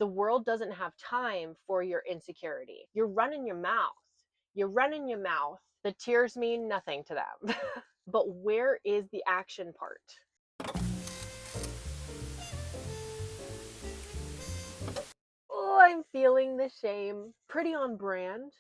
The world doesn't have time for your insecurity. You're running your mouth. You're running your mouth. The tears mean nothing to them. But where is the action part? Oh, I'm feeling the shame. Pretty on brand,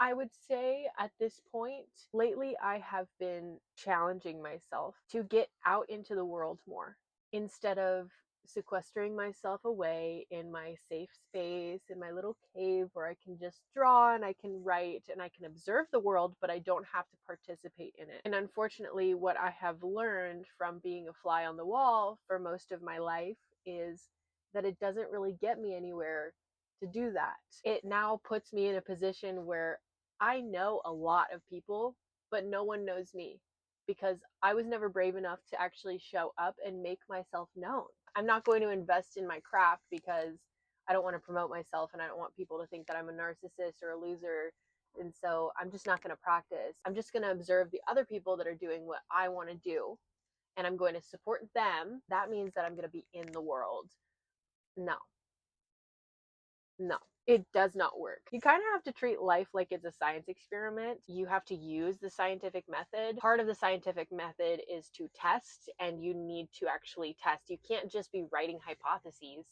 I would say, at this point. Lately, I have been challenging myself to get out into the world more instead of sequestering myself away in my safe space, in my little cave where I can just draw and I can write and I can observe the world, but I don't have to participate in it. And unfortunately, what I have learned from being a fly on the wall for most of my life is that it doesn't really get me anywhere to do that. It now puts me in a position where I know a lot of people, but no one knows me because I was never brave enough to actually show up and make myself known. I'm not going to invest in my craft because I don't want to promote myself and I don't want people to think that I'm a narcissist or a loser. And so I'm just not going to practice. I'm just going to observe the other people that are doing what I want to do and I'm going to support them. That means that I'm going to be in the world. No, no, it does not work. You kind of have to treat life like it's a science experiment. You have to use the scientific method. Part of the scientific method is to test, and you need to actually test. You can't just be writing hypotheses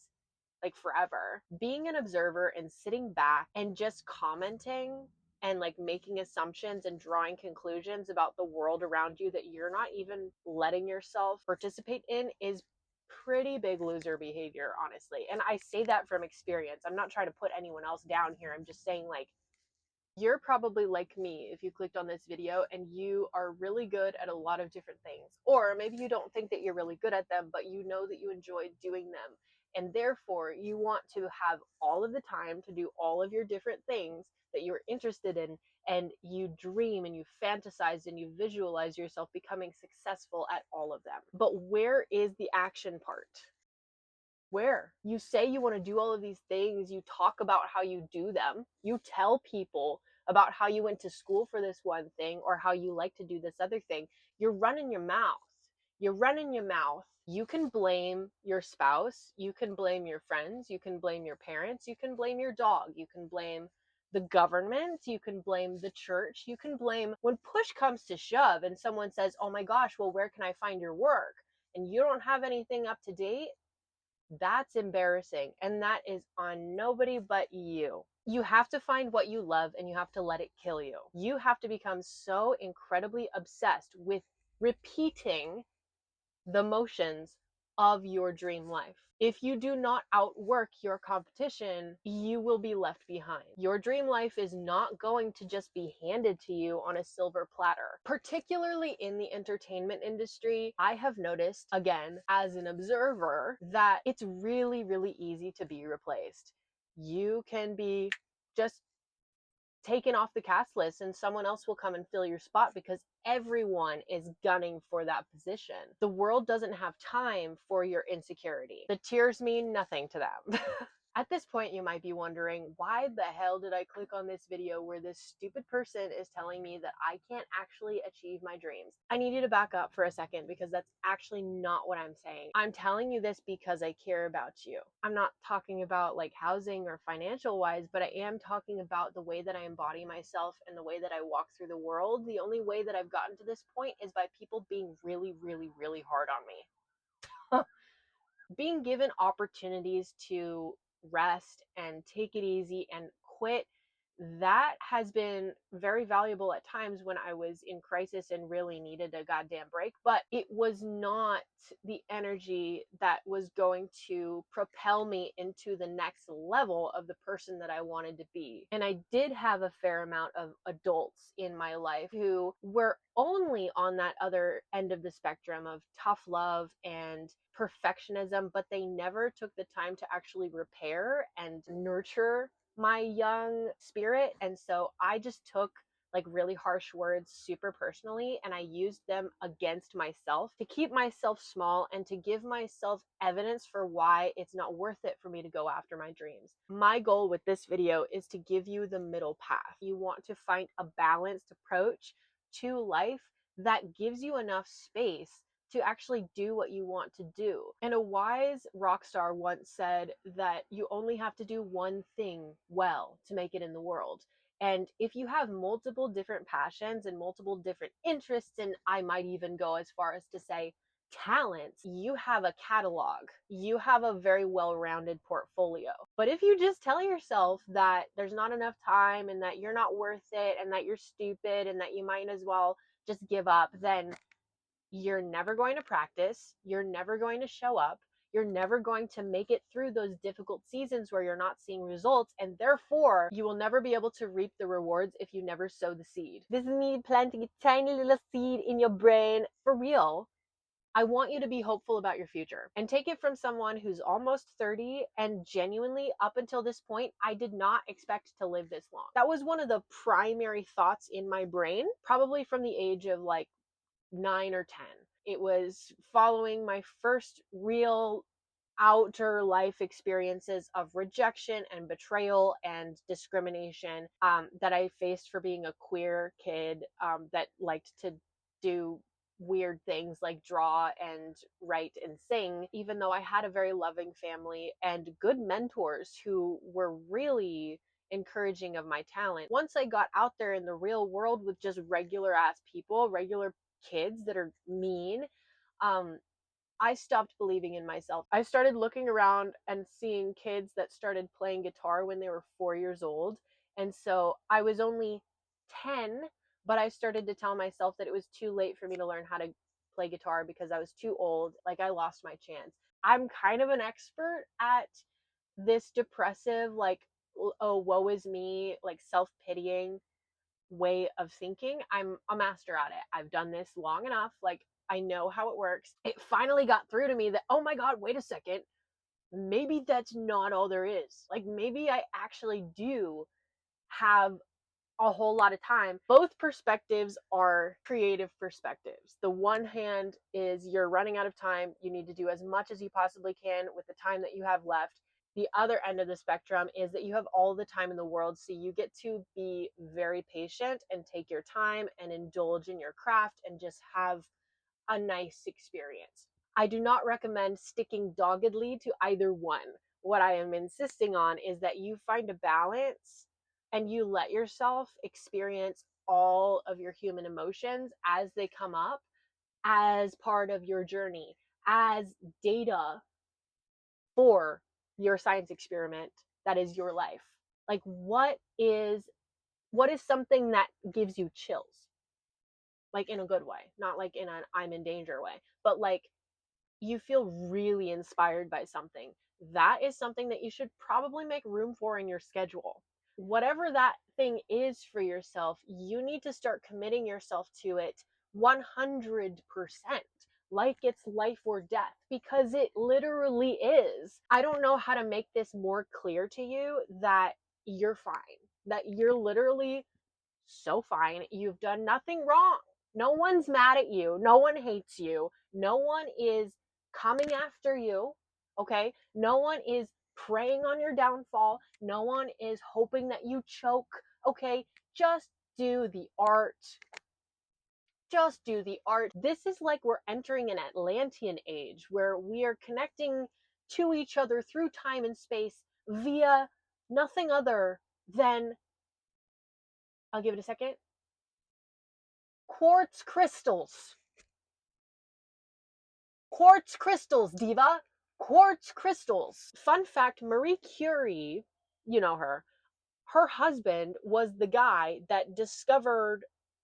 like forever. Being an observer and sitting back and just commenting and like making assumptions and drawing conclusions about the world around you that you're not even letting yourself participate in is pretty big loser behavior, honestly. And I say that from experience. I'm not trying to put anyone else down here. I'm just saying, like, you're probably like me if you clicked on this video and you are really good at a lot of different things. Or maybe you don't think that you're really good at them, but you know that you enjoy doing them. And therefore, you want to have all of the time to do all of your different things that you're interested in. And you dream and you fantasize and you visualize yourself becoming successful at all of them. But where is the action part? Where you say you want to do all of these things, you talk about how you do them, you tell people about how you went to school for this one thing or how you like to do this other thing. You're running your mouth. You're running your mouth. You can blame your spouse, you can blame your friends, you can blame your parents, you can blame your dog, you can blame the government, you can blame the church, you can blame when push comes to shove and someone says, oh my gosh, well, where can I find your work? And you don't have anything up to date. That's embarrassing. And that is on nobody but you. You have to find what you love and you have to let it kill you. You have to become so incredibly obsessed with repeating the motions of your dream life. If you do not outwork your competition, you will be left behind. Your dream life is not going to just be handed to you on a silver platter. Particularly in the entertainment industry, I have noticed, again, as an observer, that it's really, really easy to be replaced. You can be just taken off the cast list and someone else will come and fill your spot because everyone is gunning for that position. The world doesn't have time for your insecurity. The tears mean nothing to them. At this point, you might be wondering, why the hell did I click on this video where this stupid person is telling me that I can't actually achieve my dreams? I need you to back up for a second because that's actually not what I'm saying. I'm telling you this because I care about you. I'm not talking about like housing or financial wise, but I am talking about the way that I embody myself and the way that I walk through the world. The only way that I've gotten to this point is by people being really, really, really hard on me. Being given opportunities to rest and take it easy and quit, that has been very valuable at times when I was in crisis and really needed a goddamn break, but it was not the energy that was going to propel me into the next level of the person that I wanted to be. And I did have a fair amount of adults in my life who were only on that other end of the spectrum of tough love and perfectionism, but they never took the time to actually repair and nurture my young spirit. And so I just took like really harsh words super personally and I used them against myself to keep myself small and to give myself evidence for why it's not worth it for me to go after my dreams. My goal with this video is to give you the middle path. You want to find a balanced approach to life that gives you enough space to actually do what you want to do. And a wise rock star once said that you only have to do one thing well to make it in the world. And if you have multiple different passions and multiple different interests, and I might even go as far as to say talents, you have a catalog. You have a very well rounded portfolio. But if you just tell yourself that there's not enough time and that you're not worth it and that you're stupid and that you might as well just give up, then you're never going to practice. You're never going to show up. You're never going to make it through those difficult seasons where you're not seeing results, and therefore you will never be able to reap the rewards if you never sow the seed. This is me planting a tiny little seed in your brain. For real, I want you to be hopeful about your future and take it from someone who's almost 30 and genuinely up until this point, I did not expect to live this long. That was one of the primary thoughts in my brain, probably from the age of like 9 or 10. It was following my first real outer life experiences of rejection and betrayal and discrimination that I faced for being a queer kid that liked to do weird things like draw and write and sing, even though I had a very loving family and good mentors who were really encouraging of my talent. Once I got out there in the real world with just regular ass people, regular kids that are mean, I stopped believing in myself. I started looking around and seeing kids that started playing guitar when they were 4 years old. And so I was only 10, but I started to tell myself that it was too late for me to learn how to play guitar because I was too old. Like I lost my chance. I'm kind of an expert at this depressive, like, oh, woe is me, like self pitying way of thinking. I'm a master at it. I've done this long enough. Like, I know how it works. It finally got through to me that, oh my God, wait a second. Maybe that's not all there is. Like, maybe I actually do have a whole lot of time. Both perspectives are creative perspectives. The one hand is you're running out of time. You need to do as much as you possibly can with the time that you have left. The other end of the spectrum is that you have all the time in the world, so you get to be very patient and take your time and indulge in your craft and just have a nice experience. I do not recommend sticking doggedly to either one. What I am insisting on is that you find a balance and you let yourself experience all of your human emotions as they come up as part of your journey, as data for your science experiment that is your life. Like what is something that gives you chills? Like in a good way, not like in an I'm in danger way, but like you feel really inspired by something. That is something that you should probably make room for in your schedule. Whatever that thing is for yourself, you need to start committing yourself to it 100%, like it's life or death, because it literally is. I don't know how to make this more clear to you that you're fine, that you're literally so fine. You've done nothing wrong. No one's mad at you. No one hates you. No one is coming after you. Okay? No one is preying on your downfall. No one is hoping that you choke. Okay? Just do the art. Just do the art. This is like we're entering an Atlantean age where we are connecting to each other through time and space via nothing other than, I'll give it a second, quartz crystals. Quartz crystals, diva. Quartz crystals. Fun fact, Marie Curie, you know her husband was the guy that discovered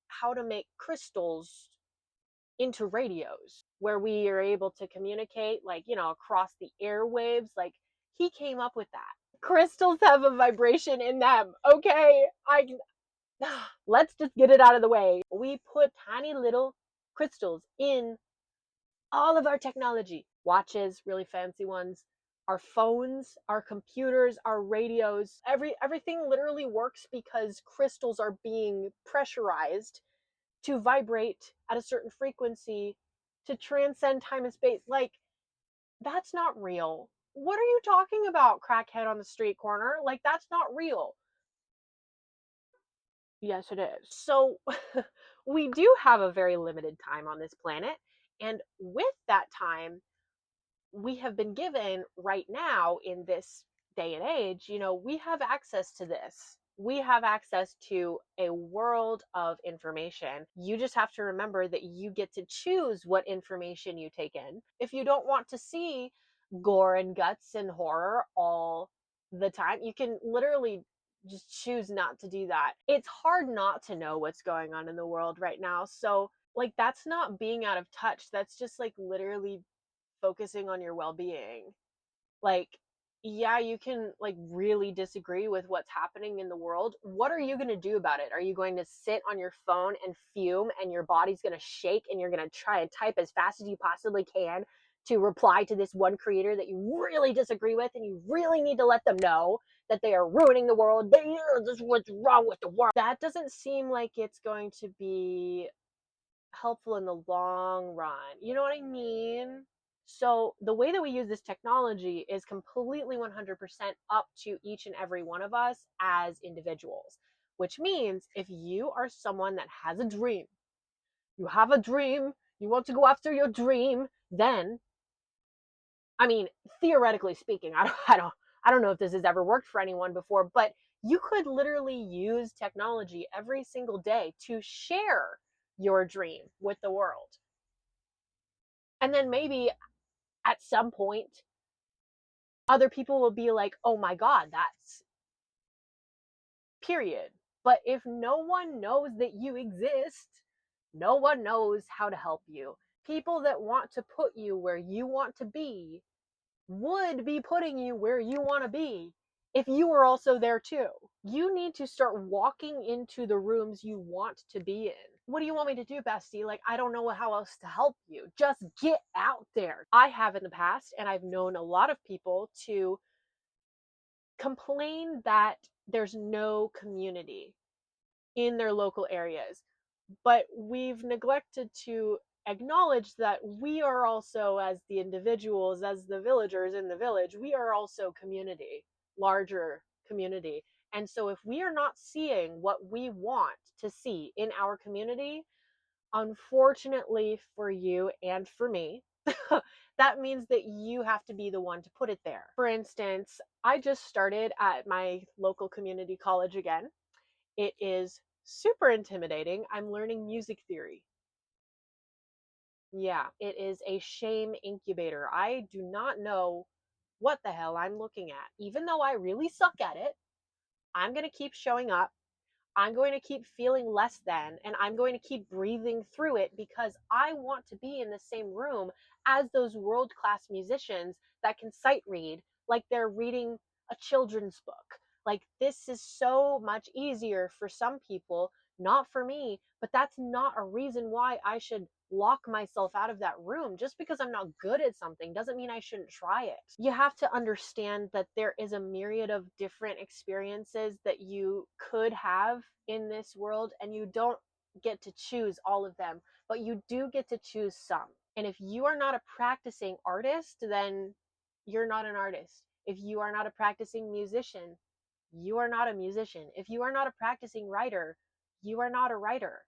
how to make crystals into radios where we are able to communicate, like, across the airwaves. Like, he came up with that. Crystals have a vibration in them, okay? Let's just get it out of the way. We put tiny little crystals in all of our technology, watches, really fancy ones, our phones, our computers, our radios, everything literally works because crystals are being pressurized to vibrate at a certain frequency to transcend time and space. Like, that's not real. What are you talking about, crackhead on the street corner? Like, that's not real. Yes, it is. So we do have a very limited time on this planet. And with that time, we have been given right now in this day and age, we have access to this. We have access to a world of information. You just have to remember that you get to choose what information you take in. If you don't want to see gore and guts and horror all the time, you can literally just choose not to do that. It's hard not to know what's going on in the world right now. So, like, that's not being out of touch. That's just like literally focusing on your well-being. Like, yeah, you can like really disagree with what's happening in the world. What are you going to do about it? Are you going to sit on your phone and fume and your body's going to shake and you're going to try and type as fast as you possibly can to reply to this one creator that you really disagree with, and you really need to let them know that they are ruining the world? This is what's wrong with the world. That doesn't seem like it's going to be helpful in the long run. You know what I mean? So the way that we use this technology is completely 100% up to each and every one of us as individuals, which means if you are someone that has a dream, you have a dream, you want to go after your dream, then, I mean, theoretically speaking, I don't know if this has ever worked for anyone before, but you could literally use technology every single day to share your dream with the world. And then maybe at some point, other people will be like, oh my God, that's period. But if no one knows that you exist, no one knows how to help you. People that want to put you where you want to be would be putting you where you want to be if you were also there too. You need to start walking into the rooms you want to be in. What do you want me to do, bestie? Like, I don't know how else to help you. Just get out there. I have in the past, and I've known a lot of people to complain that there's no community in their local areas. But we've neglected to acknowledge that we are also, as the individuals, as the villagers in the village, we are also community, larger community. And so if we are not seeing what we want to see in our community, unfortunately for you and for me, that means that you have to be the one to put it there. For instance, I just started at my local community college again. It is super intimidating. I'm learning music theory. Yeah, it is a shame incubator. I do not know what the hell I'm looking at. Even though I really suck at it, I'm going to keep showing up. I'm going to keep feeling less than, and I'm going to keep breathing through it because I want to be in the same room as those world class musicians that can sight read like they're reading a children's book. Like, this is so much easier for some people, not for me, but that's not a reason why I should lock myself out of that room. Just because I'm not good at something doesn't mean I shouldn't try it. You have to understand that there is a myriad of different experiences that you could have in this world, and you don't get to choose all of them, but you do get to choose some. And if you are not a practicing artist, then you're not an artist. If you are not a practicing musician, you are not a musician. If you are not a practicing writer, you are not a writer.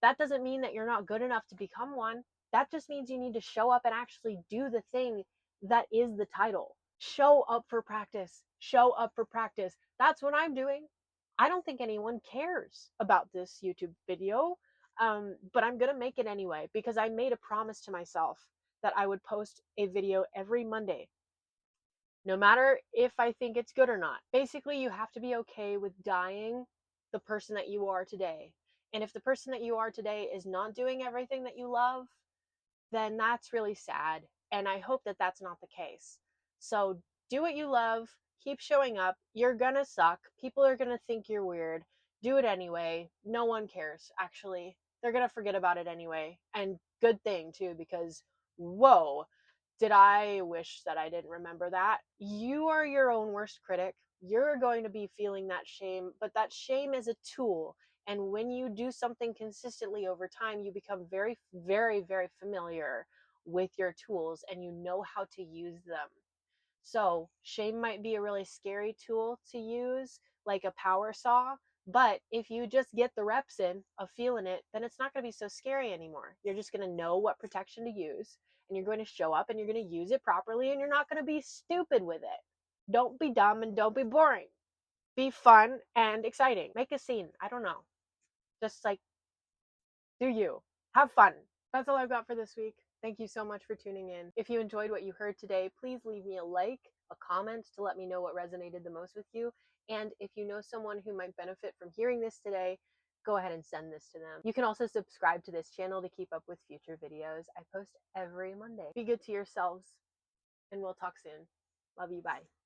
That doesn't mean that you're not good enough to become one. That just means you need to show up and actually do the thing that is the title. Show up for practice. Show up for practice. That's what I'm doing. I don't think anyone cares about this YouTube video, but I'm going to make it anyway because I made a promise to myself that I would post a video every Monday, no matter if I think it's good or not. Basically, you have to be okay with dying the person that you are today. And if the person that you are today is not doing everything that you love, then that's really sad. And I hope that that's not the case. So do what you love, keep showing up. You're gonna suck. People are gonna think you're weird. Do it anyway. No one cares, actually. They're gonna forget about it anyway. And good thing, too, because whoa, did I wish that I didn't remember that. You are your own worst critic. You're going to be feeling that shame, but that shame is a tool. And when you do something consistently over time, you become very, very, very familiar with your tools and you know how to use them. So shame might be a really scary tool to use, like a power saw, But if you just get the reps in of feeling it, then it's not going to be so scary anymore. You're just going to know what protection to use, and you're going to show up and you're going to use it properly, and you're not going to be stupid with it. Don't be dumb and don't be boring. Be fun and exciting. Make a scene. I don't know. Just like do you. Have fun. That's all I've got for this week. Thank you so much for tuning in. If you enjoyed what you heard today, please leave me a like, a comment to let me know what resonated the most with you. And if you know someone who might benefit from hearing this today, go ahead and send this to them. You can also subscribe to this channel to keep up with future videos. I post every Monday. Be good to yourselves, and we'll talk soon. Love you. Bye.